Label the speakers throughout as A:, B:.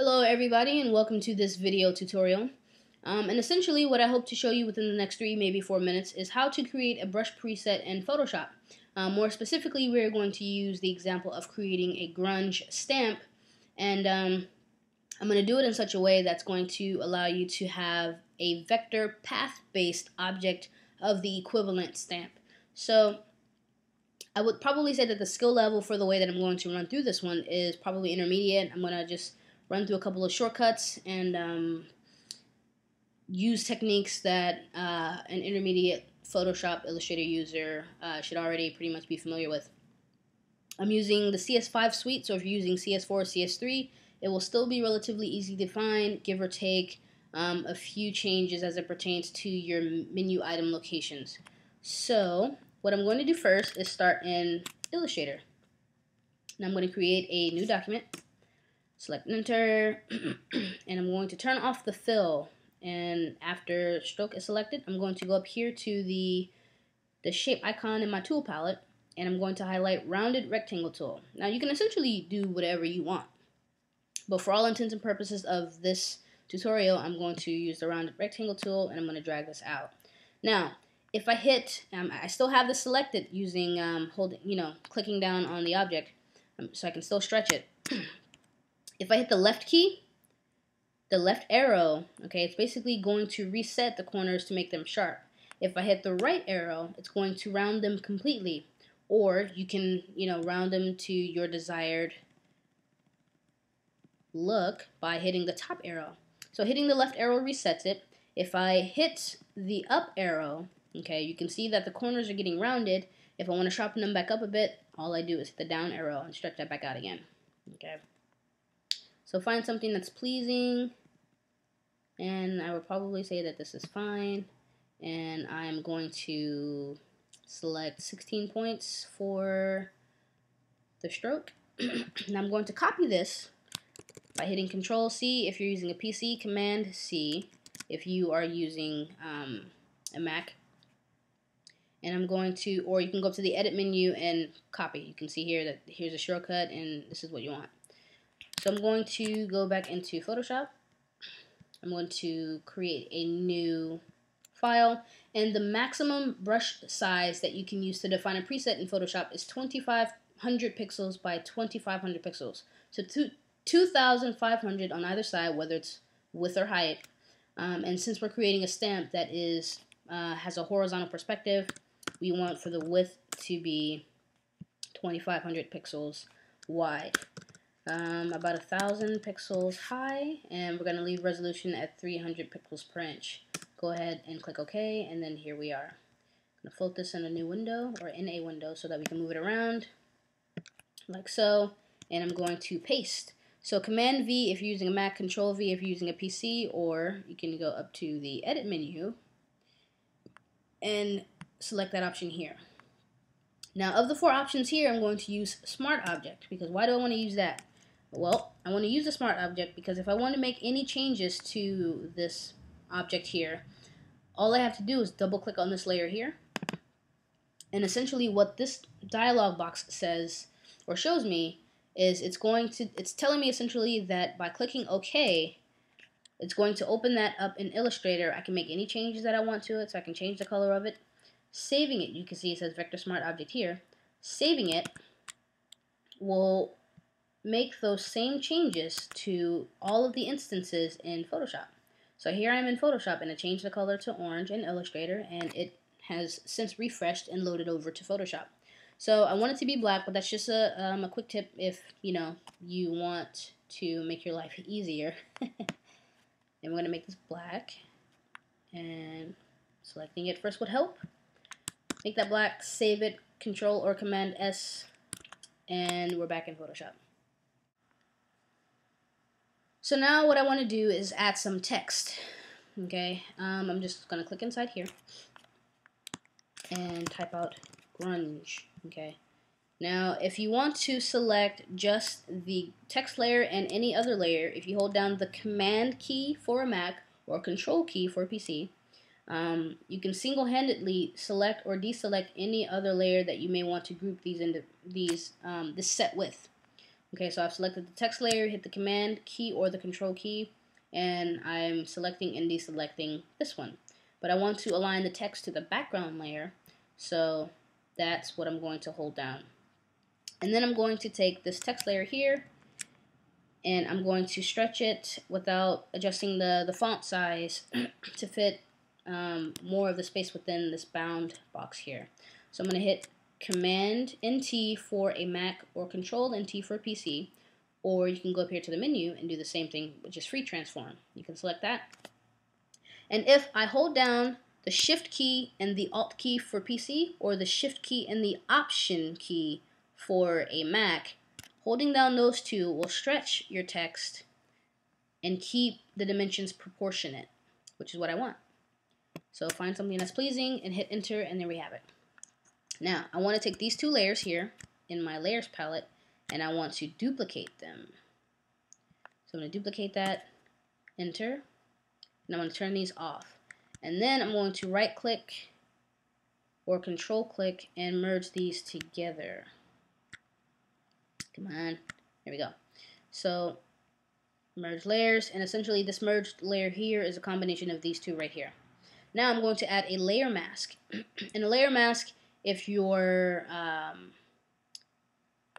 A: Hello everybody and welcome to this video tutorial. And essentially what I hope to show you within the next 3, maybe 4 minutes is how to create a brush preset in Photoshop. More specifically, we're going to use the example of creating a grunge stamp, and I'm going to do it in such a way that's going to allow you to have a vector path-based object of the equivalent stamp. So I would probably say that the skill level for the way that I'm going to run through this one is probably intermediate. I'm going to just run through a couple of shortcuts and use techniques that an intermediate Photoshop Illustrator user should already pretty much be familiar with. I'm using the CS5 suite, so if you're using CS4 or CS3, it will still be relatively easy to find, give or take a few changes as it pertains to your menu item locations. So what I'm going to do first is start in Illustrator. Now I'm going to create a new document. Select enter, and I'm going to turn off the fill, and after stroke is selected, I'm going to go up here to the shape icon in my tool palette, and I'm going to highlight rounded rectangle tool. Now you can essentially do whatever you want, but for all intents and purposes of this tutorial, I'm going to use the rounded rectangle tool, and I'm going to drag this out. Now if I hit, I still have this selected using clicking down on the object, so I can still stretch it. If I hit the left key, the left arrow, okay, it's basically going to reset the corners to make them sharp. If I hit the right arrow, it's going to round them completely, or you can, round them to your desired look by hitting the top arrow. So hitting the left arrow resets it. If I hit the up arrow, okay, you can see that the corners are getting rounded. If I want to sharpen them back up a bit, all I do is hit the down arrow and stretch that back out again. Okay. So find something that's pleasing, and I would probably say that this is fine, and I'm going to select 16 points for the stroke. Now I'm going to copy this by hitting Control C if you're using a PC, Command C if you are using a Mac. And I'm going to, or you can go up to the edit menu and copy. You can see here that here's a shortcut and this is what you want. So I'm going to go back into Photoshop. I'm going to create a new file, and the maximum brush size that you can use to define a preset in Photoshop is 2500 pixels by 2500 pixels. So 2500 on either side, whether it's width or height. And since we're creating a stamp that is has a horizontal perspective, we want for the width to be 2500 pixels wide. About 1000 pixels high, and we're going to leave resolution at 300 pixels per inch. Go ahead and click OK, and then here we are. I'm going to float this in a new window, or in a window, so that we can move it around like so, and I'm going to paste. So Command V if you're using a Mac, Control V if you're using a PC, or you can go up to the edit menu and select that option here. Now of the 4 options here, I'm going to use Smart Object, because why do I want to use that? Well, I want to use the Smart Object because if I want to make any changes to this object here, all I have to do is double click on this layer here, and essentially what this dialog box says or shows me is it's telling me essentially that by clicking OK, it's going to open that up in Illustrator. I can make any changes that I want to it, so I can change the color of it. Saving it, you can see it says Vector Smart Object here. Saving it will make those same changes to all of the instances in Photoshop. So here I am in Photoshop, and I changed the color to orange in Illustrator, and it has since refreshed and loaded over to Photoshop. So I want it to be black, but that's just a quick tip if you want to make your life easier. And we're going to make this black, and selecting it first would help. Make that black, save it, Control or Command S, and we're back in Photoshop. So now what I want to do is add some text. Okay, I'm just going to click inside here and type out grunge. Okay, now if you want to select just the text layer and any other layer, if you hold down the Command key for a Mac or Control key for a PC, you can single-handedly select or deselect any other layer that you may want to group these into this set with. Okay, so I've selected the text layer, hit the Command key or the Control key, and I'm selecting and deselecting this one. But I want to align the text to the background layer, so that's what I'm going to hold down. And then I'm going to take this text layer here, and I'm going to stretch it without adjusting the font size to fit more of the space within this bound box here. So I'm going to hit Command NT for a Mac or Control NT for a PC, or you can go up here to the menu and do the same thing, which is free transform. You can select that. And if I hold down the Shift key and the Alt key for PC, or the Shift key and the Option key for a Mac, holding down those two will stretch your text and keep the dimensions proportionate, which is what I want. So find something that's pleasing and hit enter, and there we have it. Now I want to take these two layers here in my layers palette, and I want to duplicate them. So I'm going to duplicate that, enter, and I'm going to turn these off. And then I'm going to right click or control click and merge these together. Come on, there we go. So merge layers, and essentially this merged layer here is a combination of these two right here. Now I'm going to add a layer mask. And a layer mask, if you're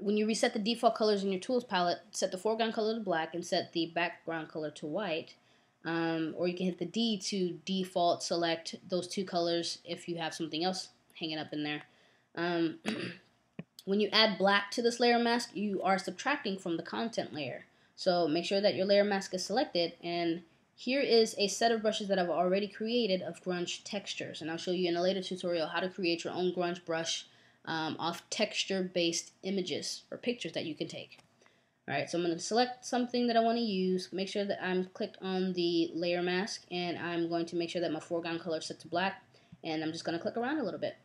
A: when you reset the default colors in your tools palette, set the foreground color to black and set the background color to white. Or you can hit the D to default select those two colors if you have something else hanging up in there. When you add black to this layer mask, you are subtracting from the content layer. So make sure that your layer mask is selected, and here is a set of brushes that I've already created of grunge textures, and I'll show you in a later tutorial how to create your own grunge brush off texture-based images or pictures that you can take. Alright, so I'm going to select something that I want to use, make sure that I'm clicked on the layer mask, and I'm going to make sure that my foreground color is set to black, and I'm just going to click around a little bit.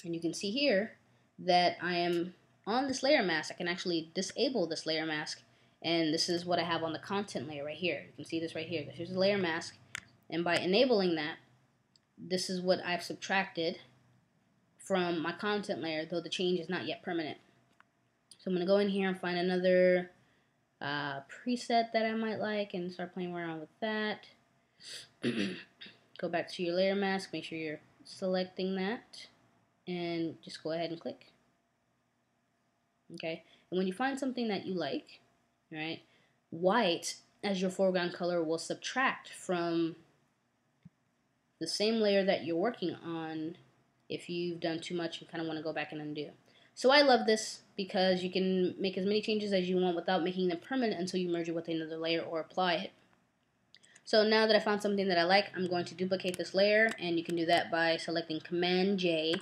A: And you can see here that I am on this layer mask. I can actually disable this layer mask, and this is what I have on the content layer right here. You can see this right here. Here's the layer mask, and by enabling that, this is what I've subtracted from my content layer, though the change is not yet permanent. So I'm going to go in here and find another preset that I might like and start playing around with that. Go back to your layer mask, make sure you're selecting that, and just go ahead and click. Okay, and when you find something that you like, right, white as your foreground color will subtract from the same layer that you're working on if you've done too much and kind of want to go back and undo. So I love this because you can make as many changes as you want without making them permanent until you merge it with another layer or apply it. So now that I found something that I like, I'm going to duplicate this layer, and you can do that by selecting Command J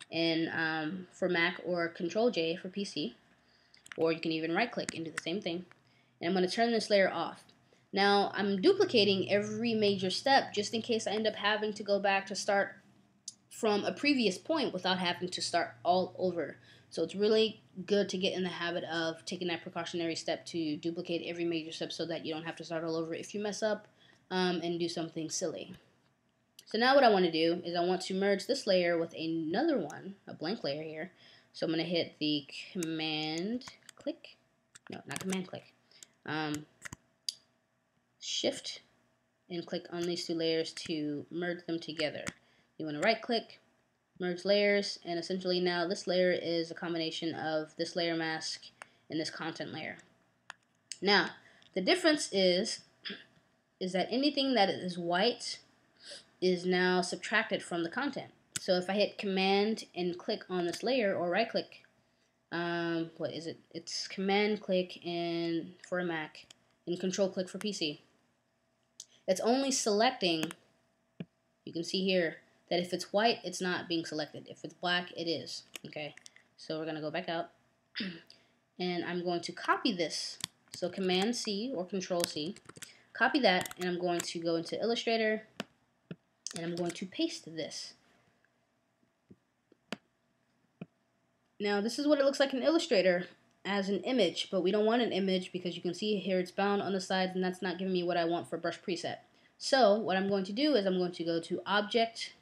A: for Mac or Control J for PC, or you can even right click and do the same thing. And I'm going to turn this layer off. Now I'm duplicating every major step just in case I end up having to go back to start from a previous point without having to start all over. So it's really good to get in the habit of taking that precautionary step to duplicate every major step so that you don't have to start all over if you mess up and do something silly. So now what I want to do is I want to merge this layer with another one, a blank layer here. So I'm going to hit the Command click, no, not Command click, Shift and click on these two layers to merge them together. You want to right click, merge layers, and essentially now this layer is a combination of this layer mask and this content layer. Now the difference is that anything that is white is now subtracted from the content. So if I hit Command and click on this layer, or right click, what is it? It's Command click and for a Mac and Control click for PC. It's only selecting, you can see here, that if it's white, it's not being selected. If it's black, it is. Okay, so we're going to go back out, and I'm going to copy this. So Command C or Control C, copy that, and I'm going to go into Illustrator, and I'm going to paste this. Now this is what it looks like in Illustrator as an image, but we don't want an image because you can see here it's bound on the sides, and that's not giving me what I want for brush preset. So what I'm going to do is I'm going to go to Object,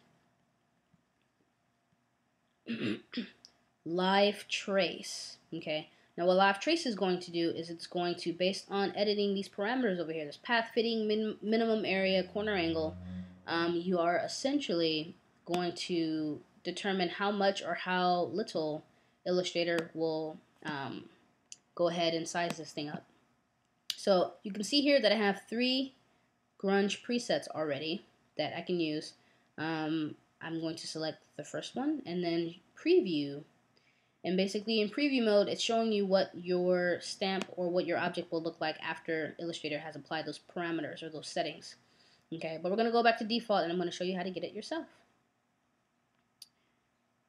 A: Live Trace. Okay, Now what live trace is going to do is it's going to, based on editing these parameters over here, this path fitting, minimum area, corner angle, you are essentially going to determine how much or how little Illustrator will go ahead and size this thing up. So you can see here that I have 3 grunge presets already that I can use. I'm going to select the first one and then preview. And basically in preview mode, it's showing you what your stamp or what your object will look like after Illustrator has applied those parameters or those settings. Okay, but we're going to go back to default and I'm going to show you how to get it yourself.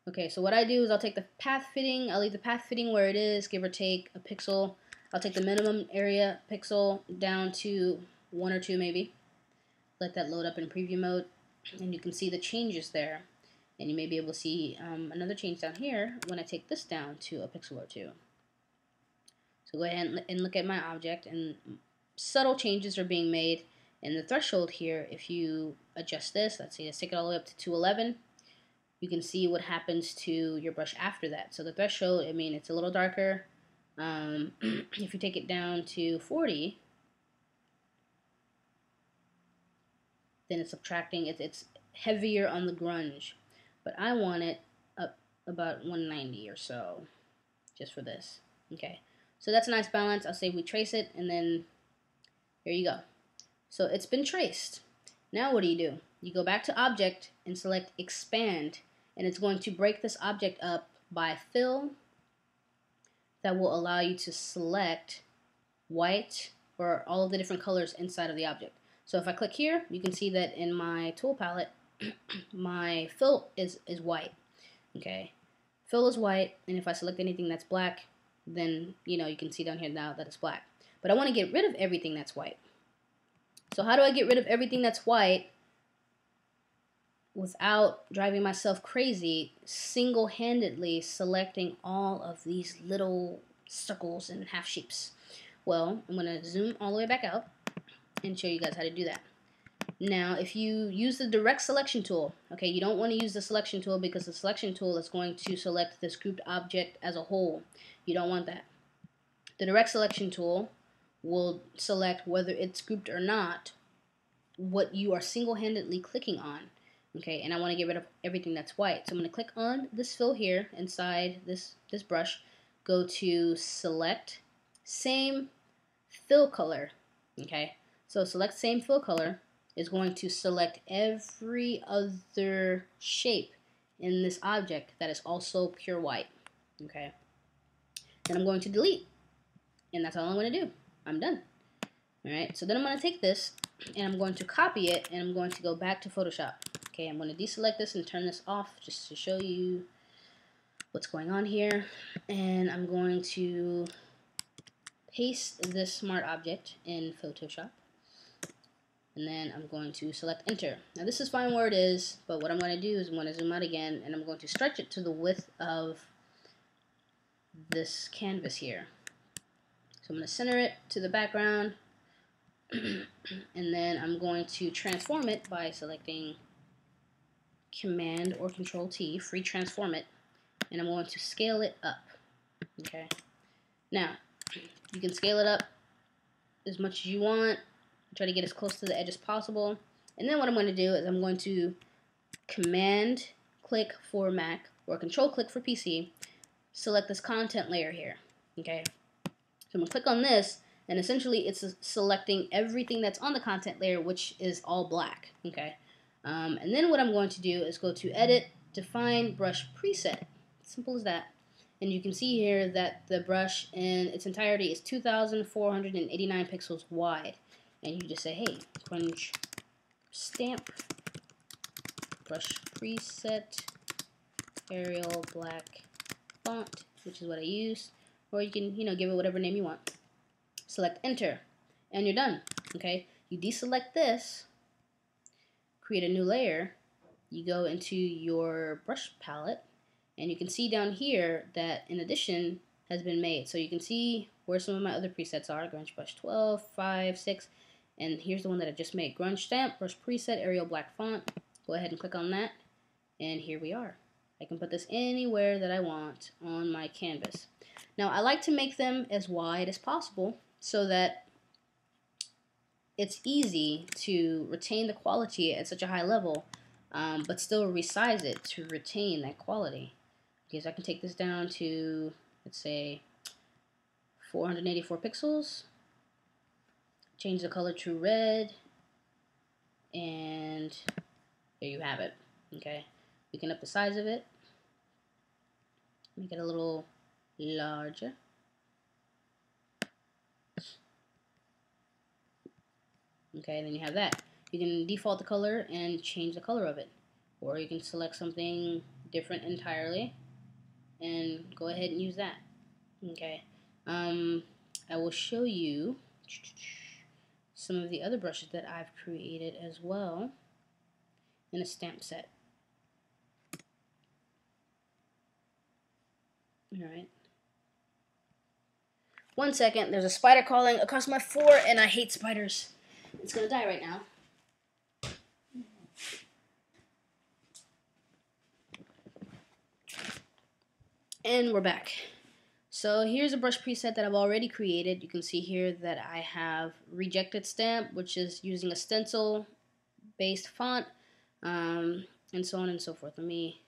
A: Okay, so what I do is I'll take the path fitting, I'll leave the path fitting where it is, give or take a pixel. I'll take the minimum area pixel down to 1 or 2 maybe. Let that load up in preview mode and you can see the changes there. And you may be able to see another change down here when I take this down to a pixel or 2. So go ahead and look at my object, and subtle changes are being made. And the threshold here, if you adjust this, let's say let's take it all the way up to 211, you can see what happens to your brush after that. So the threshold, I mean, it's a little darker. If you take it down to 40, then it's subtracting, it's heavier on the grunge. But I want it up about 190 or so, just for this. Okay, so that's a nice balance. I'll say we trace it, and then here you go. So it's been traced. Now what do? You go back to Object and select Expand, and it's going to break this object up by fill. That will allow you to select white or all of the different colors inside of the object. So if I click here, you can see that in my tool palette, my fill is white. Okay, fill is white, and if I select anything that's black, then you can see down here now that it's black. But I want to get rid of everything that's white. So how do I get rid of everything that's white without driving myself crazy, single-handedly selecting all of these little circles and half shapes? Well, I'm going to zoom all the way back out and show you guys how to do that. Now, if you use the direct selection tool, okay, you don't want to use the selection tool because the selection tool is going to select this grouped object as a whole. You don't want that. The direct selection tool will select whether it's grouped or not what you are single-handedly clicking on. Okay, and I want to get rid of everything that's white. So I'm going to click on this fill here inside this brush, go to select same fill color. Okay, so select same fill color is going to select every other shape in this object that is also pure white. Okay, then I'm going to delete, and that's all I'm going to do. I'm done. Alright, so then I'm going to take this and I'm going to copy it, and I'm going to go back to Photoshop. Okay, I'm going to deselect this and turn this off just to show you what's going on here. And I'm going to paste this smart object in Photoshop. And then I'm going to select enter. Now this is fine where it is, but what I'm going to do is I'm going to zoom out again, and I'm going to stretch it to the width of this canvas here. So I'm going to center it to the background, and then I'm going to transform it by selecting Command or Control T, free transform it, and I'm going to scale it up. Okay. Now, you can scale it up as much as you want. Try to get as close to the edge as possible. And then what I'm going to do is I'm going to Command click for Mac or Control click for PC. Select this content layer here. Okay. So I'm going to click on this, and essentially it's selecting everything that's on the content layer, which is all black. Okay. And then what I'm going to do is go to Edit, Define Brush Preset. Simple as that. And you can see here that the brush in its entirety is 2,489 pixels wide. And you just say, hey, Grunge stamp, brush preset, Arial black font, which is what I use. Or you can, give it whatever name you want. Select enter, and you're done. Okay, you deselect this, create a new layer, you go into your brush palette, and you can see down here that an addition has been made. So you can see where some of my other presets are: Grunge brush 12, 5, 6, and here's the one that I just made: Grunge stamp, brush preset, Arial black font. Go ahead and click on that, and here we are. I can put this anywhere that I want on my canvas. Now I like to make them as wide as possible so that it's easy to retain the quality at such a high level, but still resize it to retain that quality. Okay, so I can take this down to, let's say, 484 pixels, change the color to red, and there you have it. Okay, we can up the size of it, make it a little larger. Okay, then you have that. You can default the color and change the color of it, or you can select something different entirely and go ahead and use that. Okay, I will show you some of the other brushes that I've created as well in a stamp set. Alright. 1 second, there's a spider crawling across my floor and I hate spiders. It's gonna die right now. And we're back. So here's a brush preset that I've already created. You can see here that I have rejected stamp, which is using a stencil based font, and so on and so forth. Let me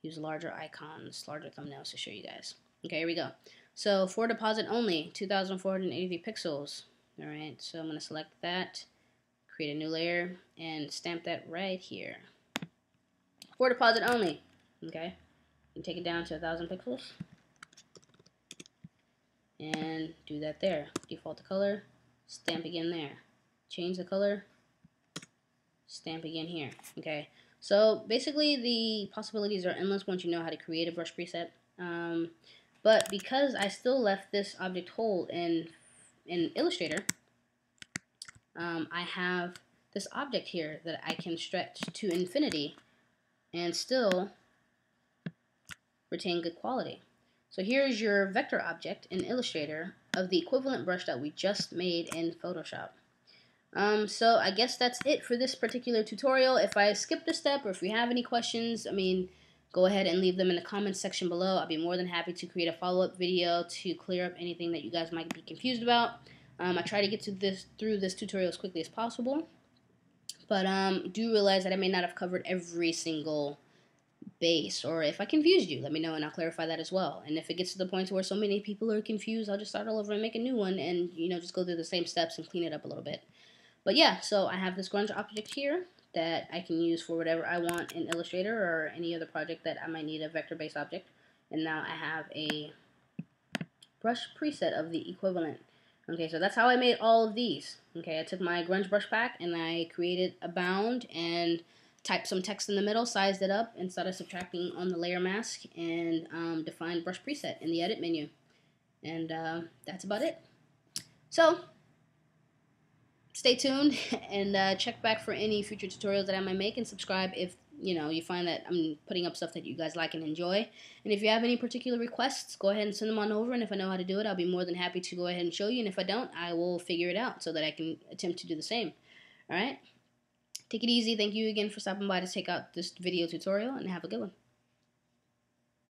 A: use larger icons, larger thumbnails to show you guys. Okay, here we go. So for deposit only, 2,483 pixels. Alright, so I'm going to select that, create a new layer, and stamp that right here. For deposit only. Okay, and take it down to 1,000 pixels. And do that there. Default the color, stamp again there. Change the color, stamp again here. Okay, so basically the possibilities are endless once you know how to create a brush preset. But because I still left this object whole in Illustrator, I have this object here that I can stretch to infinity and still retain good quality. So here's your vector object in Illustrator of the equivalent brush that we just made in Photoshop. So I guess that's it for this particular tutorial. If I skipped a step or if you have any questions, go ahead and leave them in the comments section below. I'll be more than happy to create a follow-up video to clear up anything that you guys might be confused about. I try to get through this tutorial as quickly as possible, but do realize that I may not have covered every single base, or if I confused you, let me know and I'll clarify that as well. And if it gets to the point where so many people are confused, I'll just start all over and make a new one and, just go through the same steps and clean it up a little bit. But yeah, so I have this grunge object here that I can use for whatever I want in Illustrator or any other project that I might need a vector-based object. And now I have a brush preset of the equivalent. Okay, so that's how I made all of these. Okay, I took my grunge brush pack and I created a bound and typed some text in the middle, sized it up, and started subtracting on the layer mask and defined brush preset in the edit menu. And that's about it. So stay tuned and check back for any future tutorials that I might make, and subscribe if you find that I'm putting up stuff that you guys like and enjoy. And if you have any particular requests, go ahead and send them on over, and if I know how to do it, I'll be more than happy to go ahead and show you, and if I don't, I will figure it out so that I can attempt to do the same. Alright? Take it easy. Thank you again for stopping by to check out this video tutorial, and have a good one.